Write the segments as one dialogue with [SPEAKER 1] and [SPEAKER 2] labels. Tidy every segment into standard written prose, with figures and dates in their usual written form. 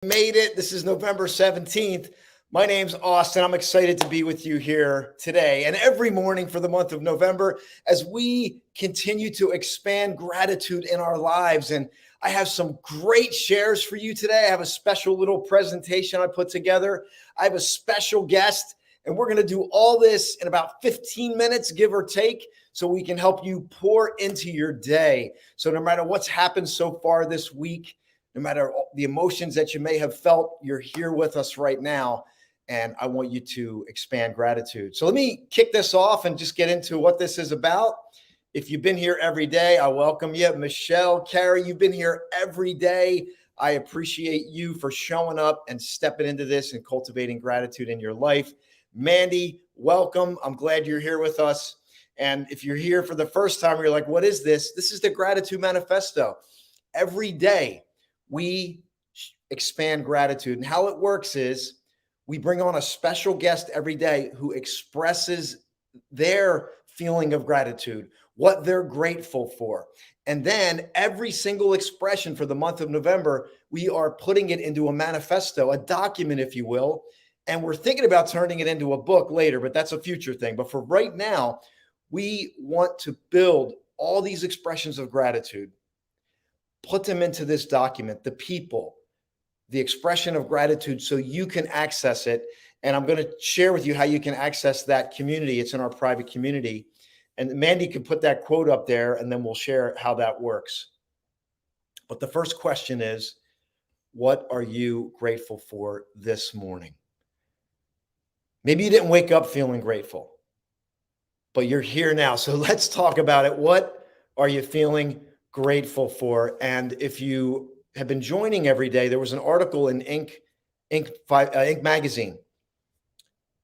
[SPEAKER 1] Made it. This is November 17th. My name's Austin. I'm excited to be with you here today and every morning for the month of November as we continue to expand gratitude in our lives. And I have some great shares for you today. I have a special little presentation I put together. I have a special guest, and we're going to do all this in about 15 minutes, give or take, so we can help you pour into your day. So no matter what's happened so far this week, no matter the emotions that you may have felt, you're here with us right now. And I want you to expand gratitude. So let me kick this off and just get into what this is about. If you've been here every day, I welcome you. Michelle, Carrie, you've been here every day. I appreciate you for showing up and stepping into this and cultivating gratitude in your life. Mandy, welcome. I'm glad you're here with us. And if you're here for the first time, you're like, what is this? This is the Gratitude Manifesto. Every day, we expand gratitude. And how it works is we bring on a special guest every day who expresses their feeling of gratitude, what they're grateful for. And then every single expression for the month of November, we are putting it into a manifesto, a document, if you will. And we're thinking about turning it into a book later, but that's a future thing. But for right now, we want to build all these expressions of gratitude, put them into this document, the people, the expression of gratitude, so you can access it. And I'm going to share with you how you can access that community. It's in our private community. And Mandy can put that quote up there, and then we'll share how that works. But the first question is, what are you grateful for this morning? Maybe you didn't wake up feeling grateful, but you're here now. So let's talk about it. What are you feeling grateful for? And if you have been joining every day, there was an article in Inc. magazine.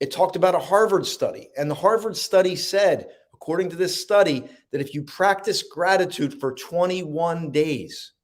[SPEAKER 1] It talked about a Harvard study, and the Harvard study said, according to this study, that if you practice gratitude for 21 days,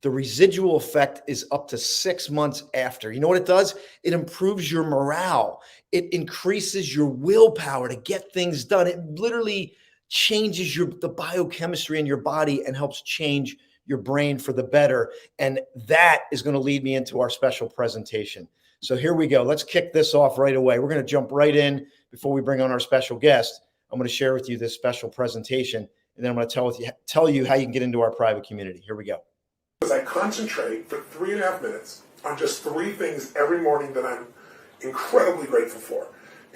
[SPEAKER 1] the residual effect is up to 6 months after. You know what it does? It improves your morale. It increases your willpower to get things done. It literally changes the biochemistry in your body and helps change your brain for the better. And that is going to lead me into our special presentation. So here we go. Let's kick this off right away. We're going to jump right in before we bring on our special guest. I'm going to share with you this special presentation, and then I'm going to tell you how you can get into our private community. Here we go.
[SPEAKER 2] As I concentrate for 3.5 minutes on just 3 things every morning that I'm incredibly grateful for.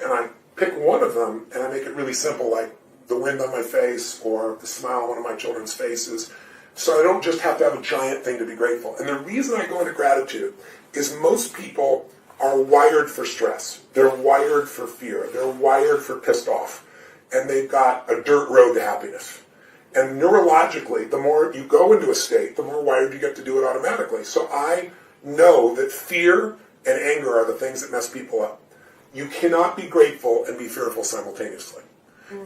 [SPEAKER 2] And I pick one of them and I make it really simple, like the wind on my face or the smile on one of my children's faces. So I don't just have to have a giant thing to be grateful. And the reason I go into gratitude is most people are wired for stress. They're wired for fear. They're wired for pissed off. And they've got a dirt road to happiness. And neurologically, the more you go into a state, the more wired you get to do it automatically. So I know that fear and anger are the things that mess people up. You cannot be grateful and be fearful simultaneously.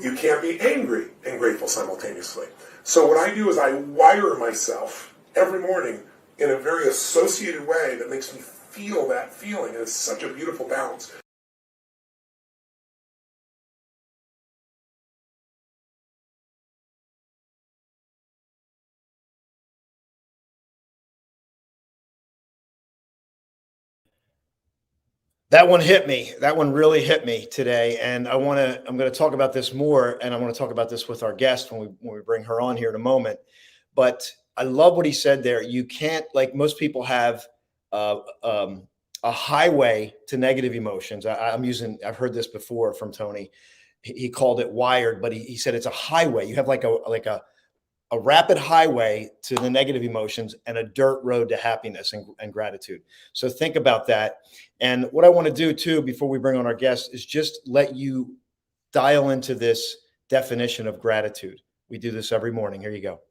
[SPEAKER 2] You can't be angry and grateful simultaneously. So what I do is I wire myself every morning in a very associated way that makes me feel that feeling. And it's such a beautiful balance.
[SPEAKER 1] That one hit me. That one really hit me today. And I'm going to talk about this more. And I want to talk about this with our guest when we bring her on here in a moment. But I love what he said there. You can't, like most people have a highway to negative emotions. I've heard this before from Tony. He called it wired, but he said it's a highway. You have like a rapid highway to the negative emotions and a dirt road to happiness and gratitude. So think about that. And what I want to do too, before we bring on our guest, is just let you dial into this definition of gratitude. We do this every morning. Here you go.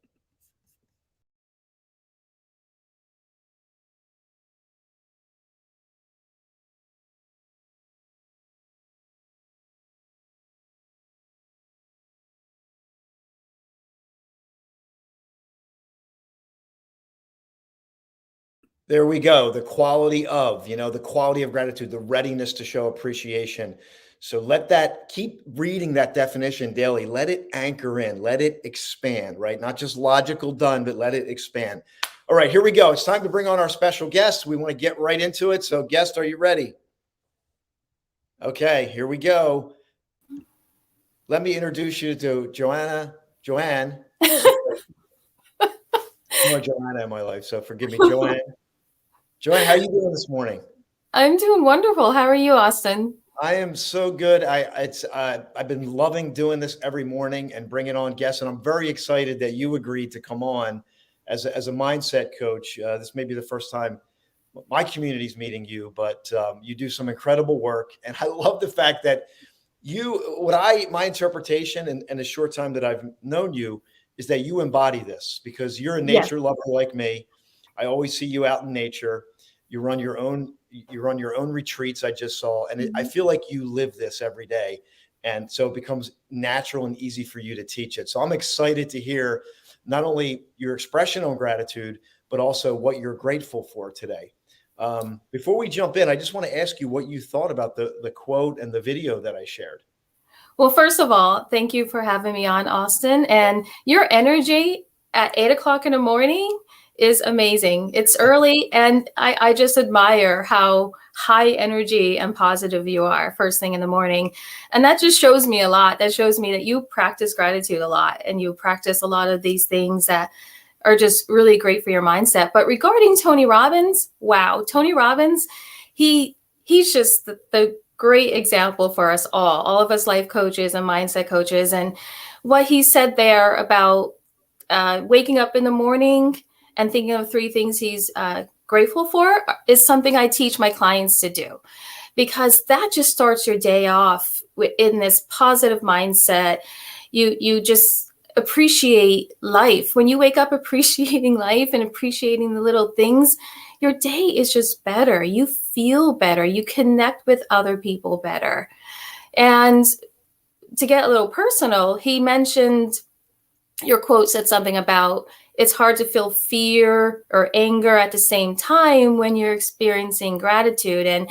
[SPEAKER 1] There we go. The quality of, the quality of gratitude, the readiness to show appreciation. So keep reading that definition daily. Let it anchor in, let it expand, right? Not just logical done, but let it expand. All right, here we go. It's time to bring on our special guest. We want to get right into it. So, guest, are you ready? Okay, here we go. Let me introduce you to Joanne. More Joanna in my life, so forgive me, Joanne. Joanne, how are you doing this morning?
[SPEAKER 3] I'm doing wonderful. How are you, Austin?
[SPEAKER 1] I am so good. I've been loving doing this every morning and bringing on guests, and I'm very excited that you agreed to come on as a mindset coach. This may be the first time my community's meeting you, but you do some incredible work, and I love the fact that my interpretation and the short time that I've known you is that you embody this because you're a nature lover like me. I always see you out in nature. You run your own retreats. I just saw, and I feel like you live this every day. And so it becomes natural and easy for you to teach it. So I'm excited to hear not only your expression on gratitude, but also what you're grateful for today. Before we jump in, I just want to ask you what you thought about the quote and the video that I shared.
[SPEAKER 3] Well, first of all, thank you for having me on, Austin. And your energy at 8 o'clock in the morning is amazing. It's early, and I just admire how high energy and positive you are first thing in the morning. And that just shows me a lot. That shows me that you practice gratitude a lot, and you practice a lot of these things that are just really great for your mindset. But regarding Tony Robbins, wow, Tony Robbins, he's just the great example for us all of us life coaches and mindset coaches. And what he said there about waking up in the morning and thinking of 3 things he's grateful for is something I teach my clients to do, because that just starts your day off in this positive mindset. You just appreciate life. When you wake up appreciating life and appreciating the little things, your day is just better. You feel better. You connect with other people better. And to get a little personal, he mentioned, your quote said something about it's hard to feel fear or anger at the same time when you're experiencing gratitude. And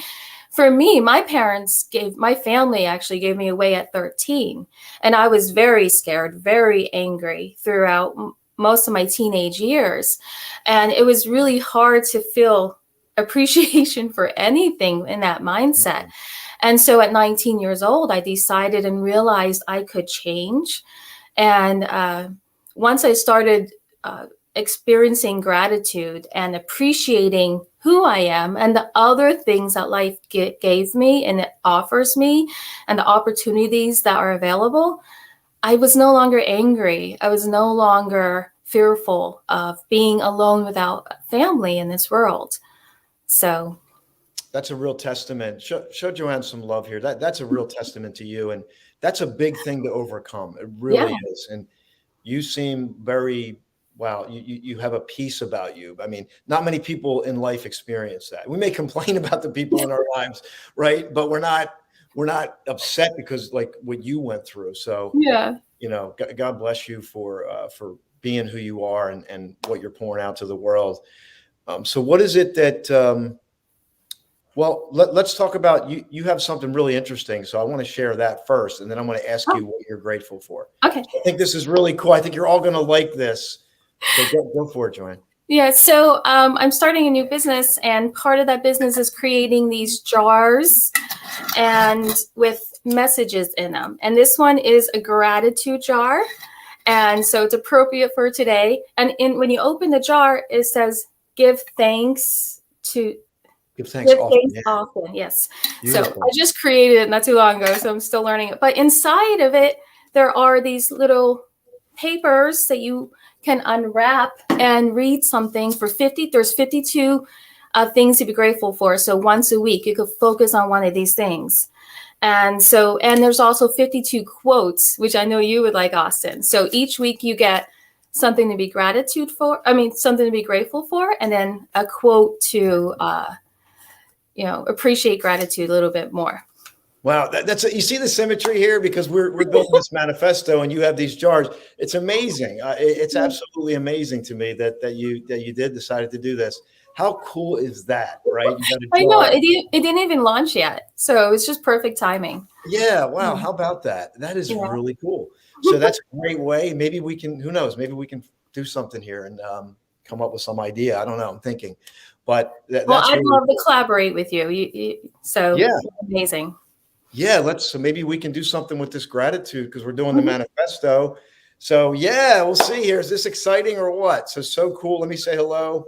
[SPEAKER 3] for me, my family actually gave me away at 13. And I was very scared, very angry throughout most of my teenage years. And it was really hard to feel appreciation for anything in that mindset. And so at 19 years old, I decided and realized I could change. And once I started experiencing gratitude and appreciating who I am and the other things that life gave me and it offers me and the opportunities that are available, I was no longer angry. I was no longer fearful of being alone without family in this world. So
[SPEAKER 1] that's a real testament. Show Joanne some love here. That's a real testament to you. And that's a big thing to overcome. It really is. And you seem very, wow, you have a peace about you. I mean, not many people in life experience that. We may complain about the people in our lives, right? But we're not upset because like what you went through. So, God bless you for being who you are and what you're pouring out to the world. So what is it that, let's talk about, you have something really interesting. So I want to share that first, and then I'm going to ask you what you're grateful for.
[SPEAKER 3] Okay.
[SPEAKER 1] So I think this is really cool. I think you're all going to like this. So go for it, Joanne.
[SPEAKER 3] Yeah. So I'm starting a new business, and part of that business is creating these jars and with messages in them. And this one is a gratitude jar. And so it's appropriate for today. And when you open the jar, it says, give thanks often. Yes. Beautiful. So I just created it not too long ago, so I'm still learning it. But inside of it, there are these little papers that you can unwrap and read something for 50. There's 52 things to be grateful for. So once a week, you could focus on one of these things. And there's also 52 quotes, which I know you would like, Austin. So each week you get something to be something to be grateful for, and then a quote to, appreciate gratitude a little bit more.
[SPEAKER 1] Wow, you see the symmetry here, because we're building this manifesto, and you have these jars. It's amazing. It's absolutely amazing to me that you decided to do this. How cool is that, right?
[SPEAKER 3] I know it didn't even launch yet, so it's just perfect timing.
[SPEAKER 1] Yeah, wow. How about that? That is really cool. So that's a great way. Maybe we can. Who knows? Maybe we can do something here and come up with some idea. I don't know. I'm thinking, but
[SPEAKER 3] Well,
[SPEAKER 1] that's
[SPEAKER 3] I'd
[SPEAKER 1] really
[SPEAKER 3] love to
[SPEAKER 1] cool.
[SPEAKER 3] collaborate with you. So
[SPEAKER 1] Yeah.
[SPEAKER 3] amazing.
[SPEAKER 1] Yeah. So maybe we can do something with this gratitude because we're doing the
[SPEAKER 3] Mhm.
[SPEAKER 1] manifesto. So yeah, we'll see here. Is this exciting or what? So cool. Let me say hello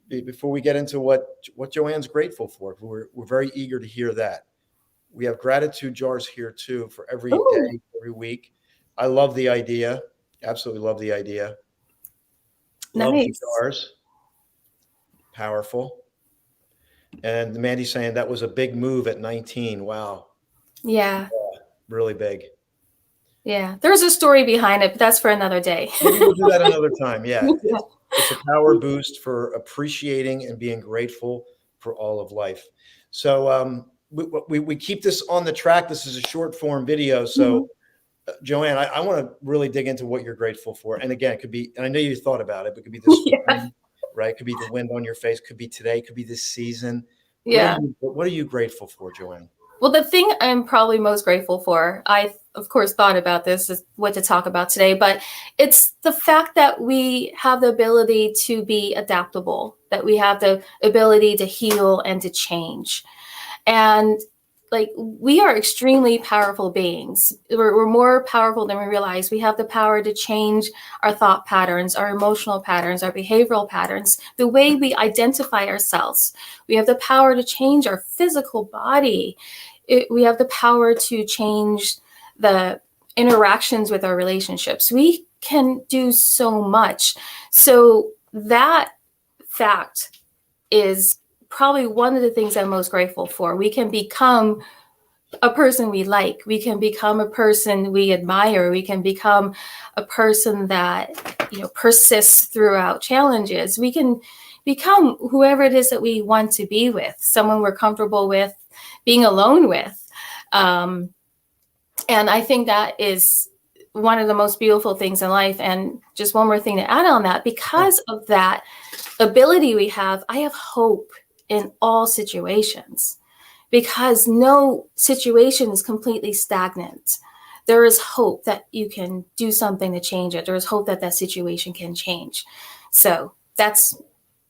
[SPEAKER 1] before we get into what Joanne's grateful for. We're very eager to hear that. We have gratitude jars here too for every
[SPEAKER 3] Ooh,
[SPEAKER 1] day, every week. I love the idea. Absolutely love the idea. Love the
[SPEAKER 3] nice.
[SPEAKER 1] jars. Powerful. And Mandy's saying that was a big move at 19. Wow.
[SPEAKER 3] Yeah.
[SPEAKER 1] Really big.
[SPEAKER 3] Yeah. There's a story behind it, but that's for another day.
[SPEAKER 1] Maybe we'll do that another time. Yeah.
[SPEAKER 3] Yeah.
[SPEAKER 1] It's a power boost for appreciating and being grateful for all of life. So we keep this on the track. This is a short form video. So
[SPEAKER 3] Mhm.
[SPEAKER 1] Joanne, I want to really dig into what you're grateful for. And again, it could be, and I know you thought about it, but it could be this
[SPEAKER 3] Yeah.
[SPEAKER 1] morning, right? It could be the wind on your face. Could be today. Could be this season.
[SPEAKER 3] Yeah.
[SPEAKER 1] What are you grateful for, Joanne?
[SPEAKER 3] Well, the thing I'm probably most grateful for, I of course thought about this is what to talk about today, but it's the fact that we have the ability to be adaptable, that we have the ability to heal and to change. And like we are extremely powerful beings. We're more powerful than we realize. We have the power to change our thought patterns, our emotional patterns, our behavioral patterns, the way we identify ourselves. We have the power to change our physical body. We have the power to change the interactions with our relationships. We can do so much. So that fact is probably one of the things I'm most grateful for. We can become a person we like. We can become a person we admire. We can become a person that, persists throughout challenges. We can become whoever it is that we want to be with, someone we're comfortable with being alone with. And I think that is one of the most beautiful things in life. And just one more thing to add on that, because of that ability we have, I have hope in all situations, because no situation is completely stagnant. There is hope that you can do something to change it. There is hope that that situation can change. So that's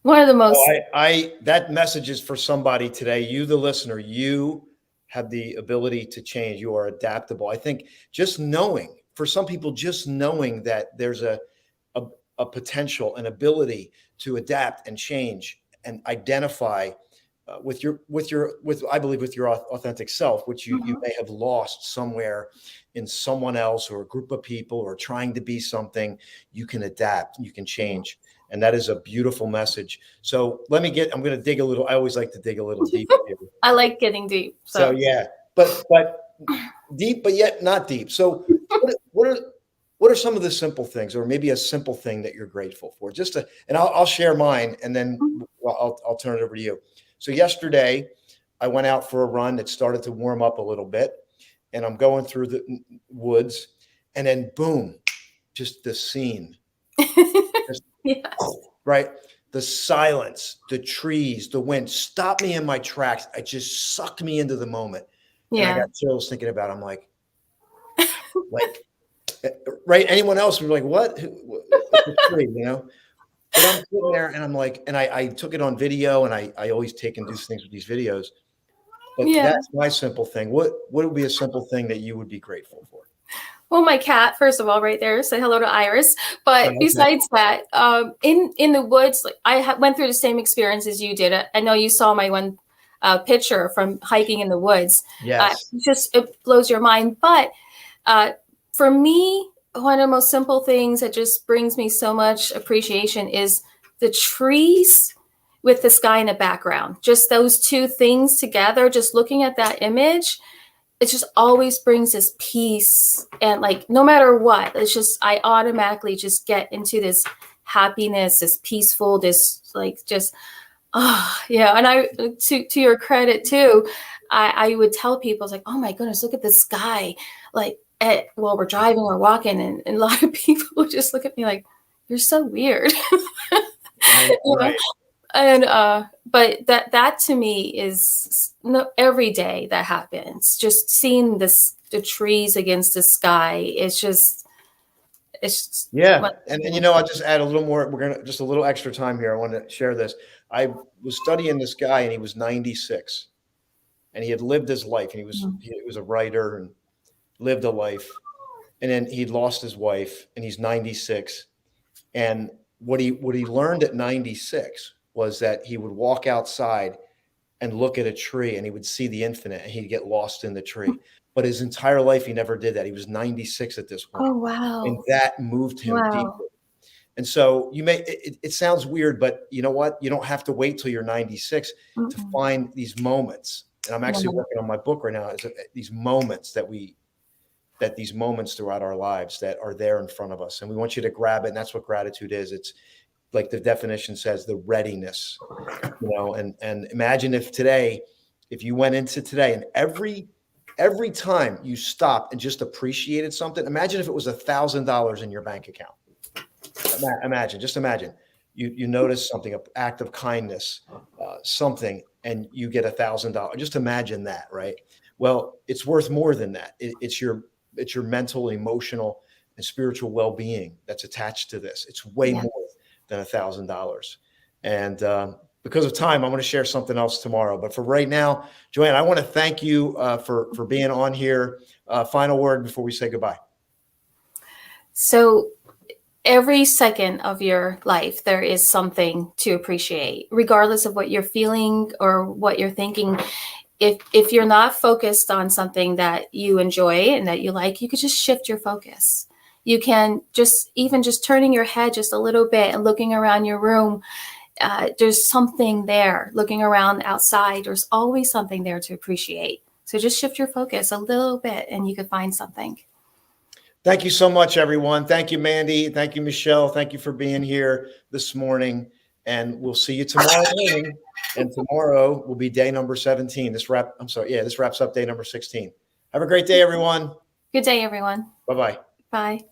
[SPEAKER 3] one of the most.
[SPEAKER 1] That message is for somebody today. You, the listener, you have the ability to change. You are adaptable. I think just knowing, for some people, just knowing that there's a potential, an ability to adapt and change and identify with I believe with your authentic self, which you may have lost somewhere in someone else or a group of people or trying to be something. You can adapt, you can change. And that is a beautiful message. So I'm going to dig a little. I always like to dig a little deep here.
[SPEAKER 3] I like getting deep.
[SPEAKER 1] So yeah, but deep, but yet not deep. So what are some of the simple things, or maybe a simple thing that you're grateful for? And I'll share mine, and then I'll turn it over to you. So yesterday, I went out for a run. It started to warm up a little bit, and I'm going through the woods, and then boom, just the scene.
[SPEAKER 3] Yes.
[SPEAKER 1] Right? The silence, the trees, the wind stopped me in my tracks. It just sucked me into the moment.
[SPEAKER 3] Yeah.
[SPEAKER 1] And I got chills thinking about it. I'm like, right? Anyone else would be like, what? It's a tree, But I'm sitting there and I'm like, and I took it on video, and I always take and do things with these videos. But that's my simple thing. What would be a simple thing that you would be grateful for?
[SPEAKER 3] Well, my cat, first of all, right there. Say hello to Iris. But besides that, in the woods, like I went through the same experience as you did. I know you saw my one picture from hiking in the woods.
[SPEAKER 1] Yes.
[SPEAKER 3] It blows your mind. But for me, one of the most simple things that just brings me so much appreciation is the trees with the sky in the background. Just those two things together, just looking at that image, it just always brings this peace. And like, no matter what, it's just, I automatically just get into this happiness, this peaceful, this like, just, yeah. And to your credit too, I would tell people, it's like, oh my goodness, look at the sky. Like while we're driving or walking, and a lot of people would just look at me like, you're so weird.
[SPEAKER 1] Right.
[SPEAKER 3] And but that to me is every day that happens. Just seeing the trees against the sky, it's just It's
[SPEAKER 1] Yeah. And I'll just add a little more. We're going to just a little extra time here. I want to share this. I was studying this guy and he was 96 and he had lived his life. And he was a writer and lived a life. And then he lost his wife and he's 96. And what he learned at 96 was that he would walk outside and look at a tree and he would see the infinite and he'd get lost in the tree. But his entire life, he never did that. He was 96 at this point.
[SPEAKER 3] Oh, wow.
[SPEAKER 1] And that moved him
[SPEAKER 3] Wow.
[SPEAKER 1] deeply. And so it sounds weird, but you know what? You don't have to wait till you're 96 to find these moments. And I'm actually working on my book right now. These moments these moments throughout our lives that are there in front of us. And we want you to grab it. And that's what gratitude is. It's like the definition says, the readiness, and imagine if you went into today and every time you stopped and just appreciated something, imagine if it was $1,000 in your bank account. Imagine you notice something, an act of kindness, something, and you get $1,000. Just imagine that, right? Well, it's worth more than that. It's your mental, emotional, and spiritual well-being that's attached to this. It's way more than $1,000. And because of time, I'm going to share something else tomorrow. But for right now, Joanne, I want to thank you for being on here. Final word before we say goodbye.
[SPEAKER 3] So every second of your life, there is something to appreciate, regardless of what you're feeling or what you're thinking. If you're not focused on something that you enjoy and that you like, you could just shift your focus. You can just turning your head just a little bit and looking around your room. There's something there. Looking around outside, there's always something there to appreciate. So just shift your focus a little bit and you could find something.
[SPEAKER 1] Thank you so much, everyone. Thank you, Mandy. Thank you, Michelle. Thank you for being here this morning. And we'll see you tomorrow morning. And tomorrow will be day number 17. This wraps up day number 16. Have a great day, everyone.
[SPEAKER 3] Good day, everyone.
[SPEAKER 1] Bye-bye.
[SPEAKER 3] Bye.